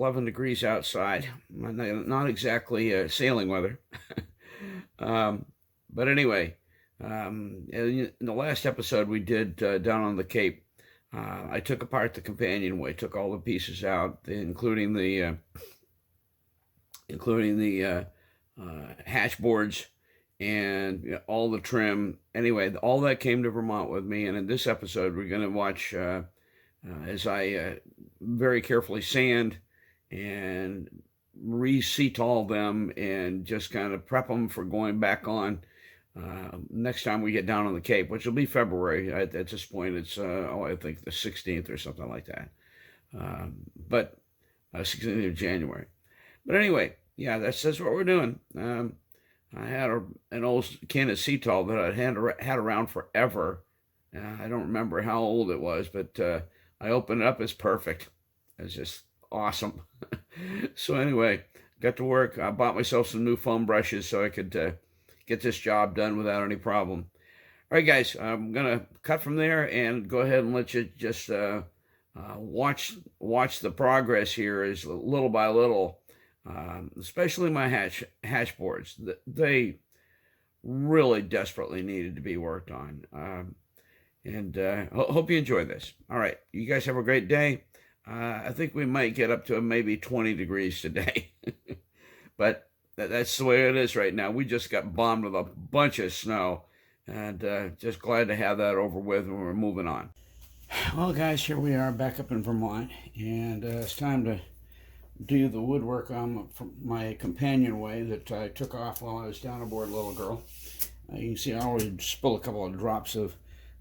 11 degrees outside. Not exactly sailing weather. But anyway, in the last episode we did down on the Cape, I took apart the companionway, took all the pieces out, including the hatch boards and all the trim. Anyway, all that came to Vermont with me, and in this episode, we're going to watch as I very carefully sand and re-seatol them and just kind of prep them for going back on next time we get down on the Cape, which will be February. At this point, it's I think the 16th or something like that. But 16th of January. But anyway, yeah, that's what we're doing. I had an old can of Seatol that I'd had around forever. I don't remember how old it was, but I opened it up. It's perfect. It's just awesome. So anyway, got to work. I bought myself some new foam brushes so I could get this job done without any problem. All right, guys, I'm going to cut from there and go ahead and let you just watch the progress here as little by little. Especially my hatch boards. They really desperately needed to be worked on. And hope you enjoy this. All right, you guys have a great day. I think we might get up to maybe 20 degrees today. But that's the way it is right now. We just got bombed with a bunch of snow. And just glad to have that over with, and we're moving on. Well, guys, here we are back up in Vermont. And it's time to do the woodwork on my companionway that I took off while I was down aboard Little Girl. You can see I already spilled a couple of drops of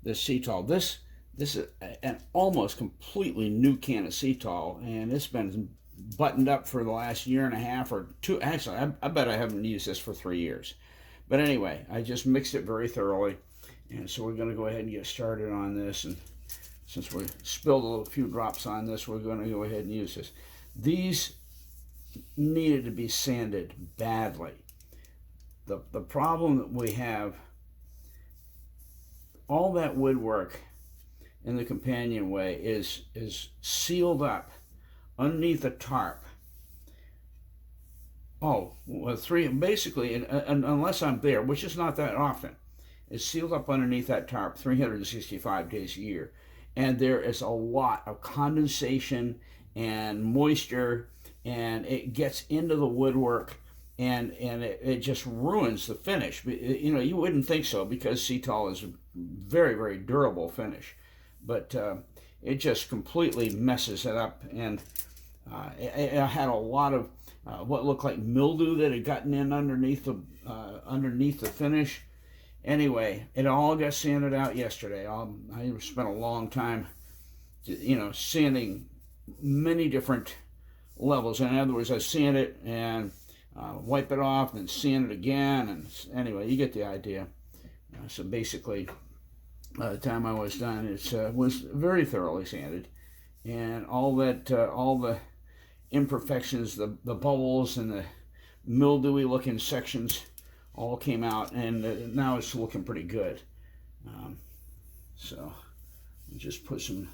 this Seatol. This is an almost completely new can of Seatol, and it's been buttoned up for the last year and a half or two. Actually, I bet I haven't used this for 3 years. But anyway, I just mixed it very thoroughly, and so we're going to go ahead and get started on this. And since we spilled a few drops on this, we're going to go ahead and use this. These needed to be sanded badly. The problem that we have, all that woodwork in the companionway is sealed up underneath the tarp. Oh, well, basically, and unless I'm there, which is not that often, it's sealed up underneath that tarp 365 days a year. And there is a lot of condensation and moisture, and it gets into the woodwork, and it just ruins the finish. You know, you wouldn't think so, because Seatol is a very, very durable finish, but it just completely messes it up. And it had a lot of what looked like mildew that had gotten in underneath the finish. Anyway, it all got sanded out yesterday. I spent a long time, sanding many different levels. In other words, I sand it and wipe it off, and sand it again. And anyway, you get the idea. So basically, by the time I was done, it was very thoroughly sanded, and all the imperfections, the bubbles and the mildewy looking sections all came out, and now it's looking pretty good. So just put some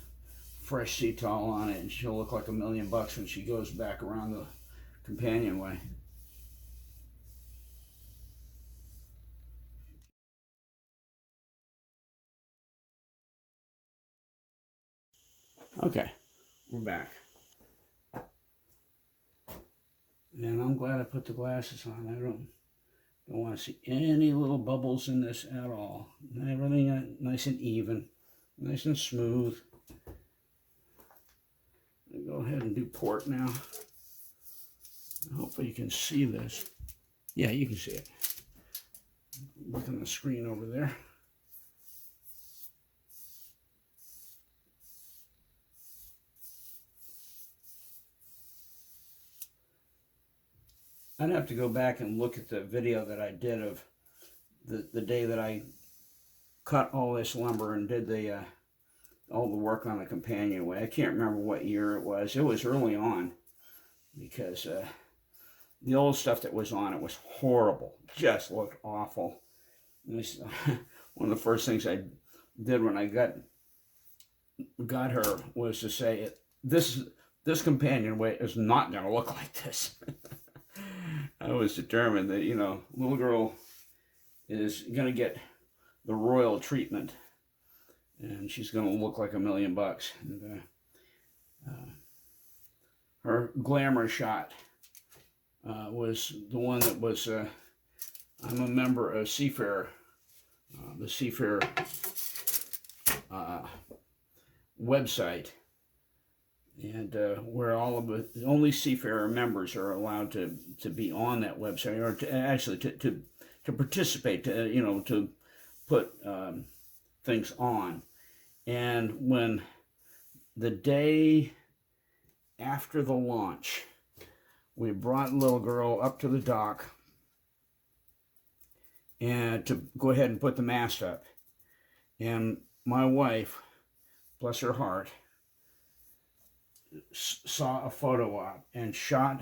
fresh Seatol on it, and she'll look like $1,000,000 when she goes back around the companionway. Okay, we're back. And I'm glad I put the glasses on. I don't want to see any little bubbles in this at all. Everything nice and even, nice and smooth. I'll go ahead and do port now. Hopefully you can see this. Yeah, you can see it. Look on the screen over there. I'd have to go back and look at the video that I did of the day that I cut all this lumber and did all the work on the companionway. I can't remember what year it was. It was early on, because the old stuff that was on it was horrible. Just looked awful. And this, one of the first things I did when I got her was to say, this this companionway is not going to look like this. I was determined that, you know, little girl is going to get the royal treatment, and she's going to look like $1,000,000. And her glamour shot was the one that was, I'm a member of Seafarer, the Seafarer website, and where all of the only Seafarer members are allowed to be on that website, or to actually to participate, to, you know, to put things on. And when the day after the launch, we brought little girl up to the dock and to go ahead and put the mast up, and my wife, bless her heart, saw a photo op and shot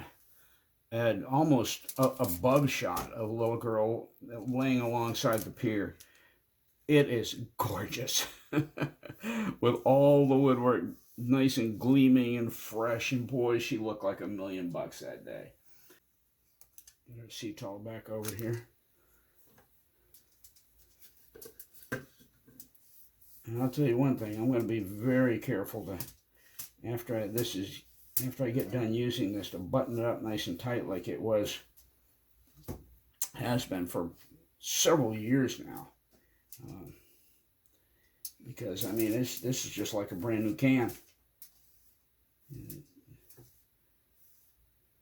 an almost above shot of a little girl laying alongside the pier. It is gorgeous with all the woodwork nice and gleaming and fresh, and boy, she looked like $1,000,000 that day. Get her sea towel back over here. And I'll tell you one thing, I'm going to be very careful to, after I get done using this, to button it up nice and tight like it has been for several years now. Because, I mean, this is just like a brand new can.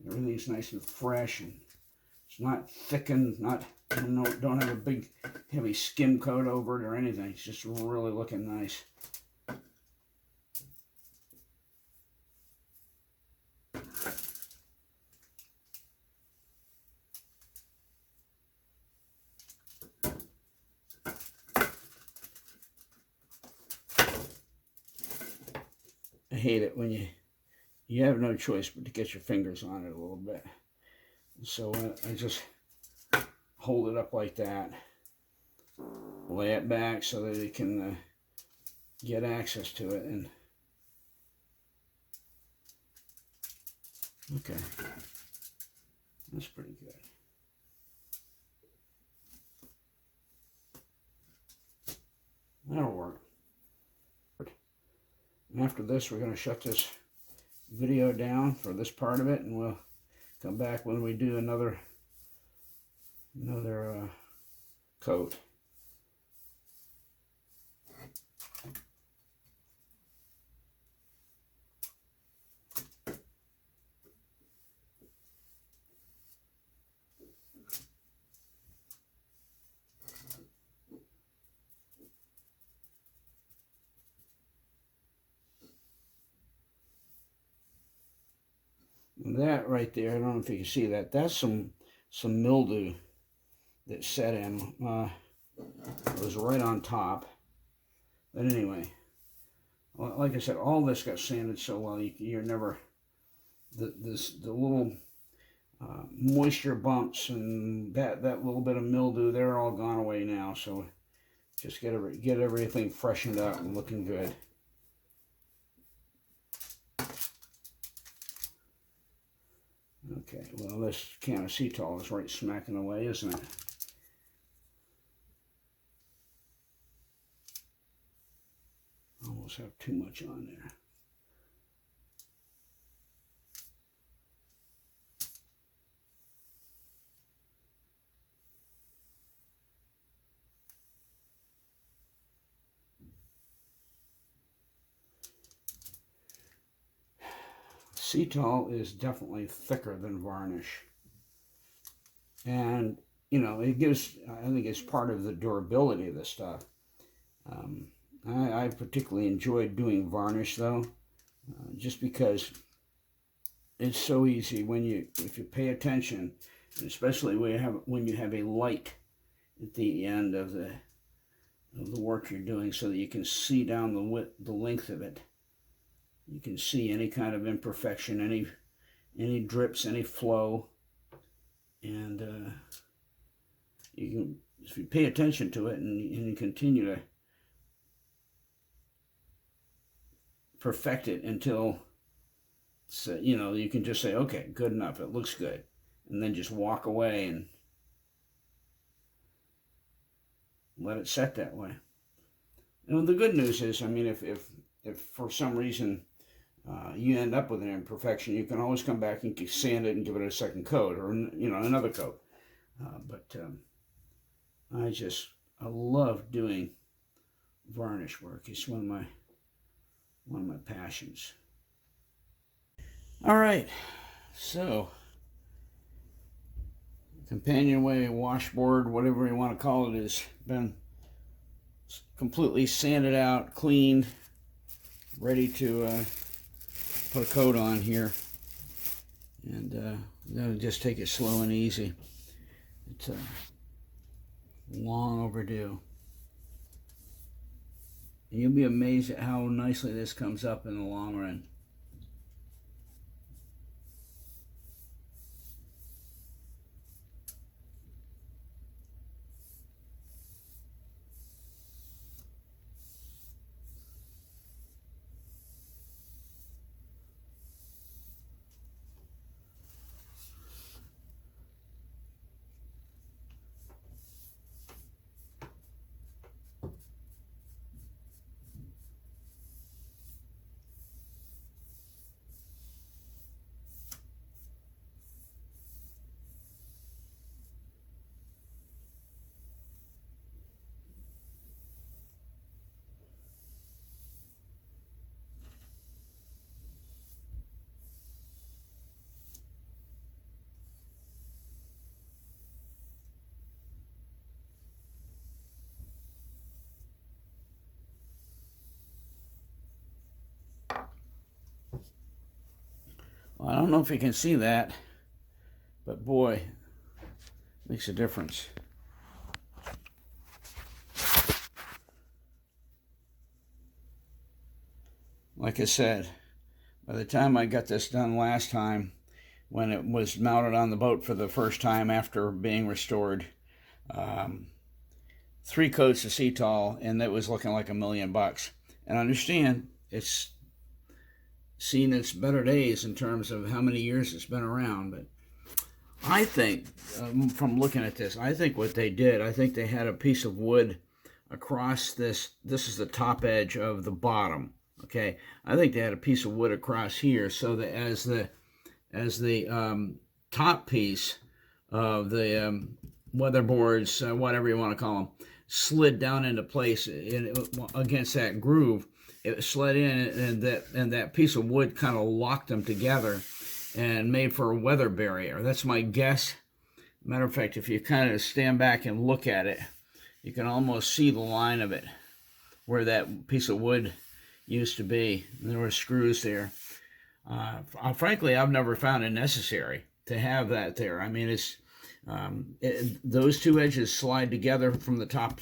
Everything's nice and fresh, and it's not thickened, don't have a big heavy skim coat over it or anything. It's just really looking nice. I hate it when you have no choice but to get your fingers on it a little bit. So I just hold it up like that, lay it back so that it can get access to it, and okay, that's pretty good. That'll work. And after this, we're going to shut this video down for this part of it, and we'll come back when we do another coat. And that right there, I don't know if you can see that, that's some mildew that set in. It was right on top. But anyway, like I said, all this got sanded so well, you're never, the little moisture bumps and that little bit of mildew, they're all gone away now. So just get everything freshened up and looking good. Okay, well, this can of sea towel is right smacking away, isn't it? Almost have too much on there. Sea towel is definitely thicker than varnish, and you know, it gives, I think it's part of the durability of the stuff. I particularly enjoyed doing varnish though, just because it's so easy if you pay attention, especially when you have a light at the end of the work you're doing, so that you can see down the length of it. You can see any kind of imperfection, any drips, any flow, and you can, if you pay attention to it and you continue to perfect it until So, you know, you can just say, okay, good enough, it looks good, and then just walk away and let it set that way. And the good news is, I mean, if for some reason you end up with an imperfection, you can always come back and sand it and give it a second coat, or you know, another coat. But I love doing varnish work. It's one of my passions. All right, so companionway, washboard, whatever you want to call it, has been completely sanded out, cleaned, ready to put a coat on here. And I'm going to just take it slow and easy. It's long overdue. And you'll be amazed at how nicely this comes up in the long run. Well, I don't know if you can see that, but boy, it makes a difference. Like I said, by the time I got this done last time, when it was mounted on the boat for the first time after being restored, 3 coats of Cetol, and it was looking like $1 million. And understand, it's seen its better days in terms of how many years it's been around. But I think, from looking at this, I think what they did, I think they had a piece of wood across this. This is the top edge of the bottom. Okay, I think they had a piece of wood across here, so that as the top piece of the weatherboards, whatever you want to call them, slid down into place against that groove, it slid in, and that piece of wood kind of locked them together and made for a weather barrier. That's my guess. Matter of fact, if you kind of stand back and look at it, you can almost see the line of it where that piece of wood used to be. And there were screws there. Frankly, I've never found it necessary to have that there. I mean, those 2 edges slide together from the top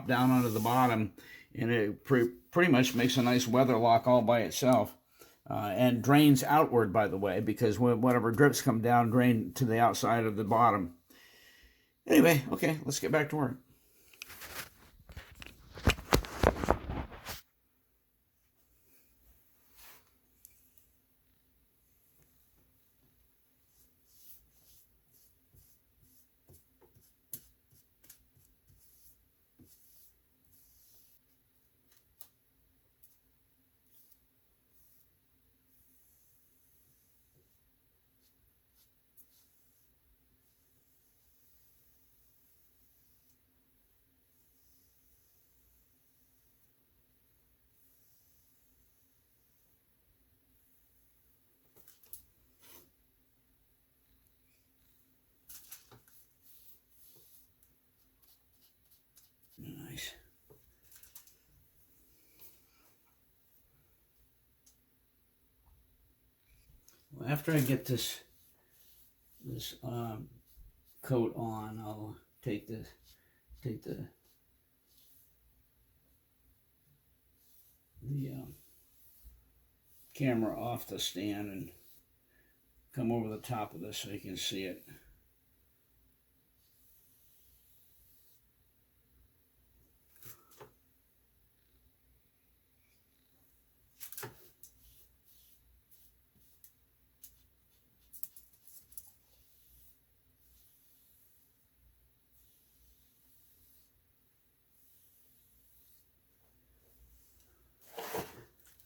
down onto the bottom, and it pretty much makes a nice weather lock all by itself, and drains outward, by the way, because whatever drips come down drain to the outside of the bottom. Anyway, okay, let's get back to work. Nice. Well, after I get this coat on, I'll take the camera off the stand and come over the top of this so you can see it.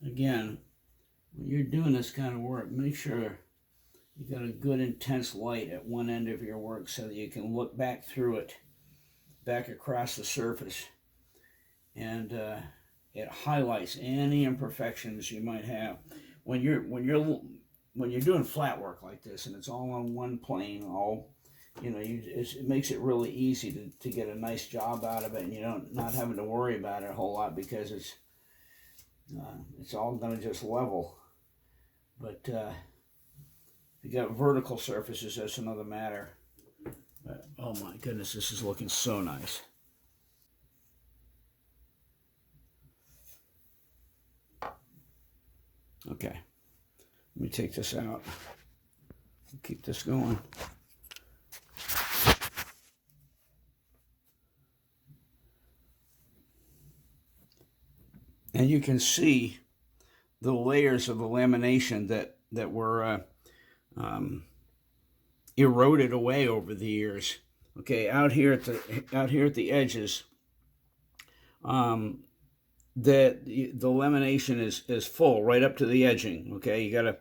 Again, when you're doing this kind of work, make sure you got a good intense light at one end of your work so that you can look back through it, back across the surface, and it highlights any imperfections you might have. When you're doing flat work like this and it's all on one plane, it makes it really easy to get a nice job out of it, and you don't not having to worry about it a whole lot because it's all going to just level. But if you got vertical surfaces, that's another matter. But, oh my goodness, this is looking so nice. Okay, let me take this out. Keep this going. And you can see the layers of the lamination that were eroded away over the years. Okay, out here at the edges, the lamination is full right up to the edging. Okay, you got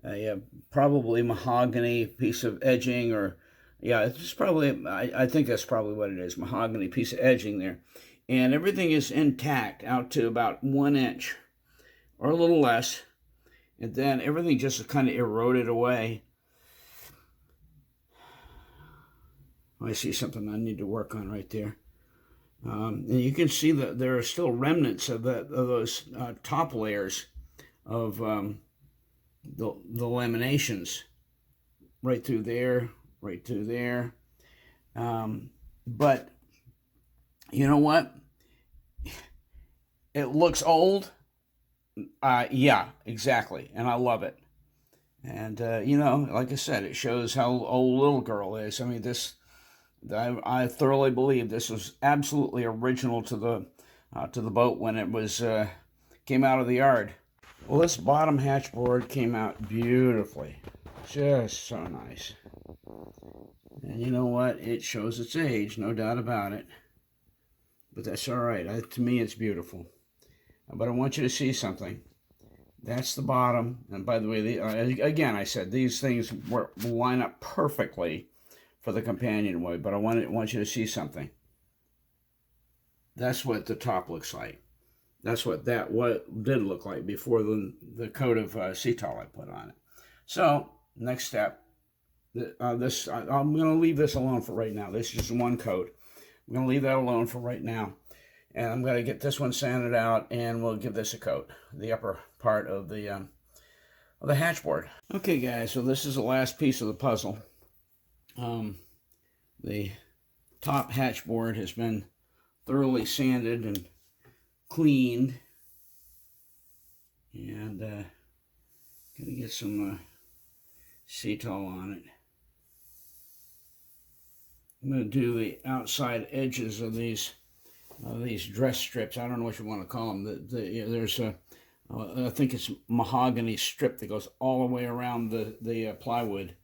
a probably mahogany piece of edging, or yeah, it's probably I think that's probably what it is, mahogany piece of edging there, and everything is intact out to about 1 inch or a little less, and then everything just kind of eroded away. I see something I need to work on right there. And you can see that there are still remnants of those top layers of the laminations right through there, right through there. But you know what? It looks old. Yeah, exactly. And I love it. And, like I said, it shows how old Little Girl is. I mean, I thoroughly believe this was absolutely original to the boat when it was came out of the yard. Well, this bottom hatchboard came out beautifully, just so nice. And you know what? It shows its age, no doubt about it. But that's all right. To me, it's beautiful. But I want you to see something. That's the bottom. And by the way, again, I said these things will line up perfectly for the companionway, but I want you to see something. That's what the top looks like. That's what did look like before the coat of Cetal I put on it. So next step, I'm going to leave this alone for right now. This is just one coat. I'm going to leave that alone for right now, and I'm going to get this one sanded out, and we'll give this a coat, the upper part of the hatchboard. Okay, guys. So this is the last piece of the puzzle. The top hatchboard has been thoroughly sanded and cleaned, and gonna get some Cetal on it. I'm gonna do the outside edges of these dress strips. I don't know what you want to call them. There's I think it's mahogany strip that goes all the way around the plywood.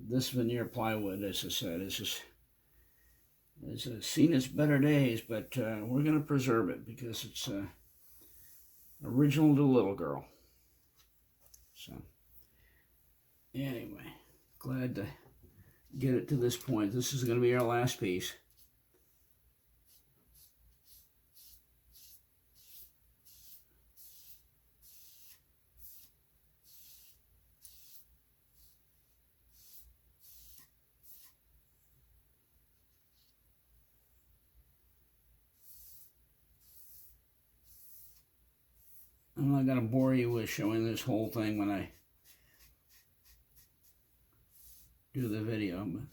This veneer plywood, as I said, has seen its better days, but we're going to preserve it because it's original to Little Girl. So, anyway, glad to get it to this point. This is going to be our last piece. I'm not going to bore you with showing this whole thing when I do the video, but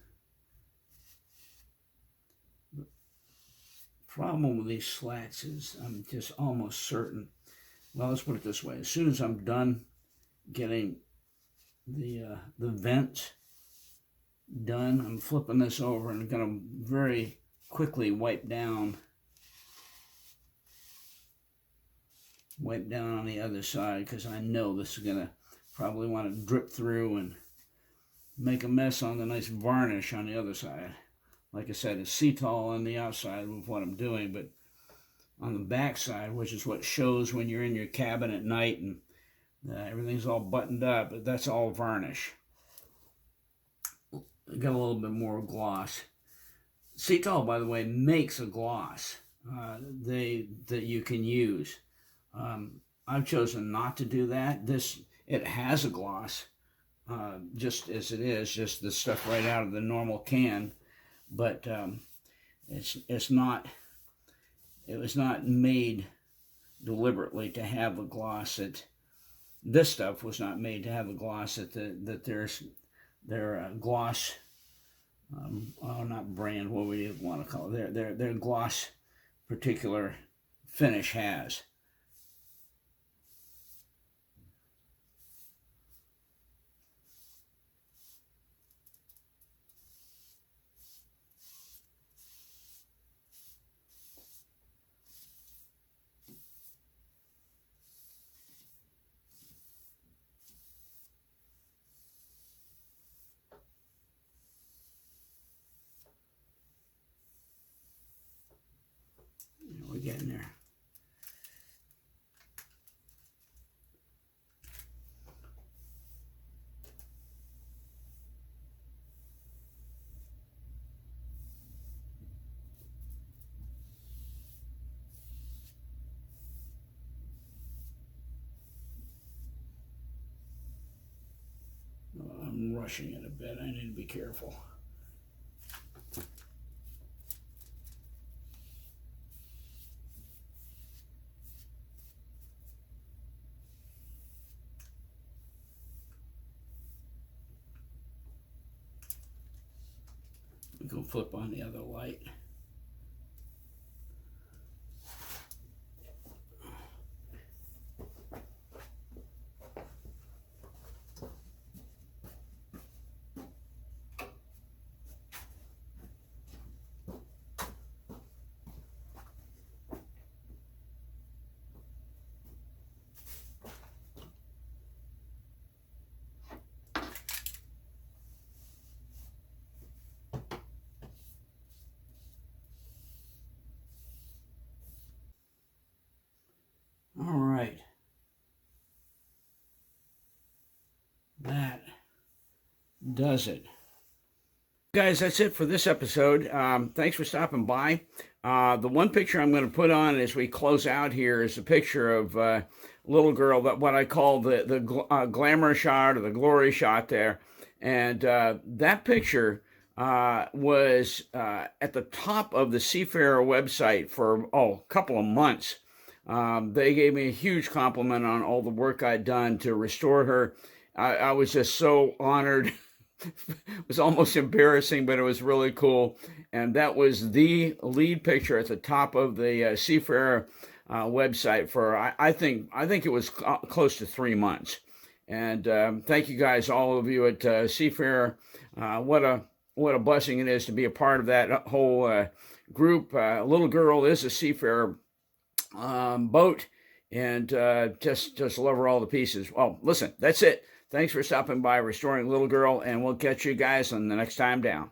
the problem with these slats is I'm just almost certain, well, let's put it this way, as soon as I'm done getting the vent done, I'm flipping this over and I'm going to very quickly wipe down on the other side, because I know this is going to probably want to drip through and make a mess on the nice varnish on the other side. Like I said, it's Cetal on the outside with what I'm doing, but on the back side, which is what shows when you're in your cabin at night and everything's all buttoned up, but that's all varnish. Got a little bit more gloss. Citol, by the way, makes a gloss that you can use. I've chosen not to do that. It has a gloss, just as it is, just the stuff right out of the normal can, but it's not. It was not made deliberately to have a gloss. This stuff was not made to have a gloss that their gloss. Not brand. What would you want to call it? Their gloss particular finish has. We're getting there. I'm rushing it a bit. I need to be careful. Go flip on the other light. All right. That does it. Guys, that's it for this episode. Thanks for stopping by. The one picture I'm going to put on as we close out here is a picture of a little girl, that what I call the glamour shot or the glory shot there. And that picture was at the top of the Seafarer website for a couple of months. They gave me a huge compliment on all the work I'd done to restore her. I was just so honored. It was almost embarrassing, but it was really cool. And that was the lead picture at the top of the Seafarer website for I think it was close to 3 months. And thank you guys, all of you at Seafarer. What a blessing it is to be a part of that whole group. Little girl is a Seafarer boat, and just love her all to pieces. Well, listen, that's it. Thanks for stopping by Restoring Little Girl, and we'll catch you guys on the next time down.